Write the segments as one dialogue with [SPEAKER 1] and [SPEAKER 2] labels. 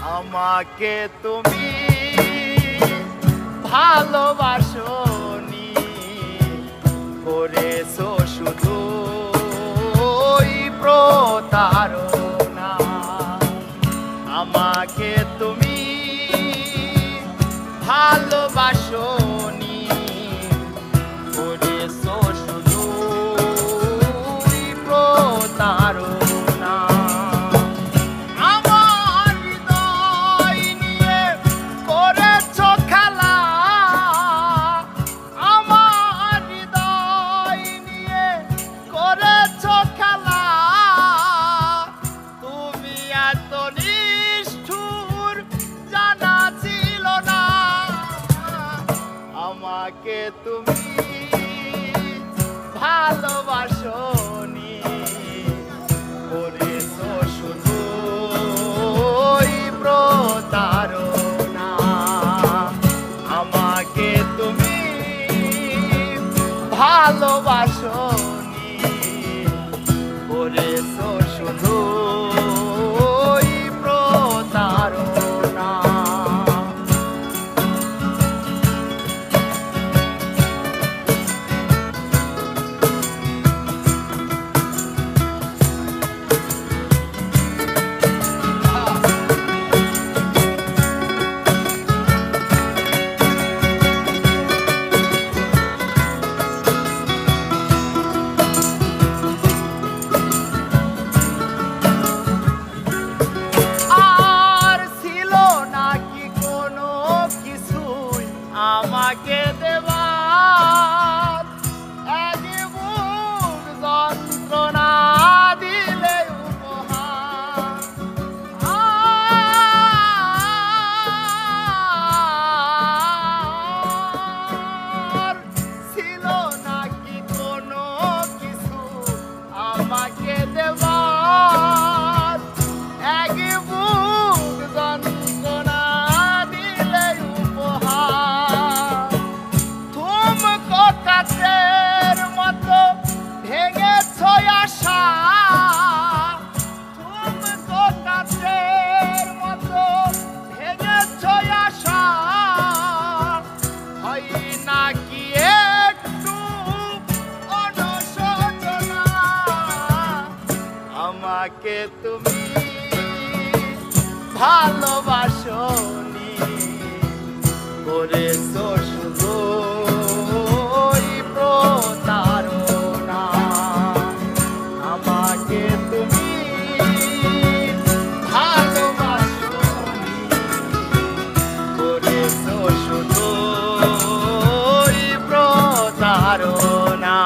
[SPEAKER 1] আমাকে তুমি ভালোবাসনি, করেছো শুধু প্রতারণা। আমাকে তুমি ভালোবাসনি, করেছো শুধু প্রতারণা। আমার হৃদয় নিয়ে করেছো খেলা, আমার হৃদয় নিয়ে করেছো খেলা। তুমি এত নিষ্ঠুর জানা ছিল না। আমাকে তুমি ভালোবাসনি, করেছো শুধু প্রতারণা। আমাকে তুমি ভালোবাসনি, করেছো শুধু প্রতারণা। আমাকে দেবার এক বুক যন্ত্রণা দিলে উপহার। আর ছিল নাকি কোনো কিছু আমাকে দেবার এক বুক যন্ত্রণা দিলে উপহার। কাচের মতো ভেঙেছ আশা, তুমি তো কাচের মতো ভেঙেছ আশা। হয় নাকি একটু অনুশোচনা। আমাকে তুমি ভালোবাসনি, করেছো শুধু প্রতারণা। আমাকে তুমি ভালোবাসনি, করেছো শুধু প্রতারণা।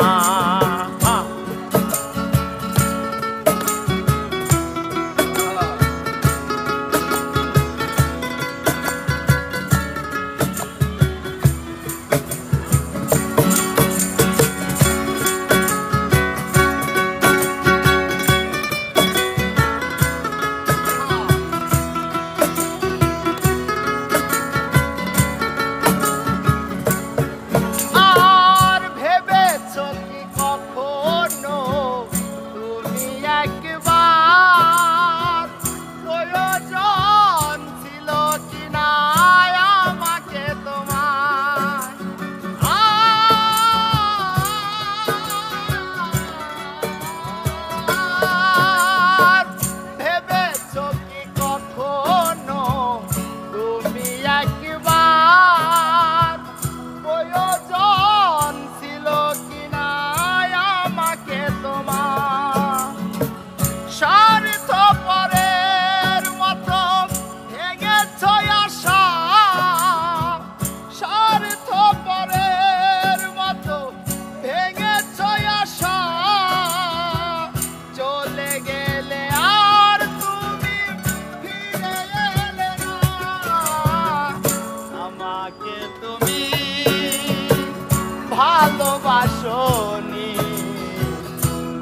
[SPEAKER 1] ভালোবাসনি,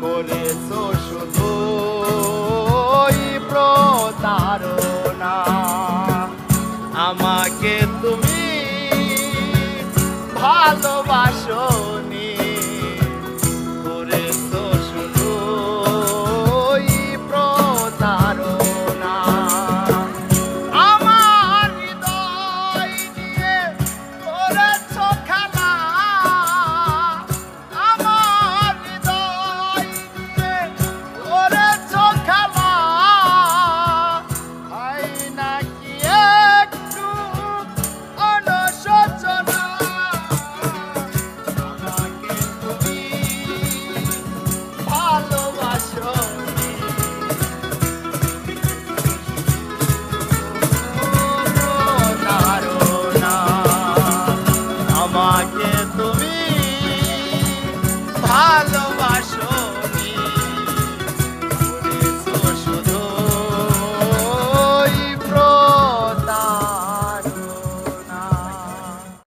[SPEAKER 1] করেছো শুধু প্রতারণা। আমাকে তুমি ভালোবাসনি, করেছো শুধু প্রতারণা। ভালো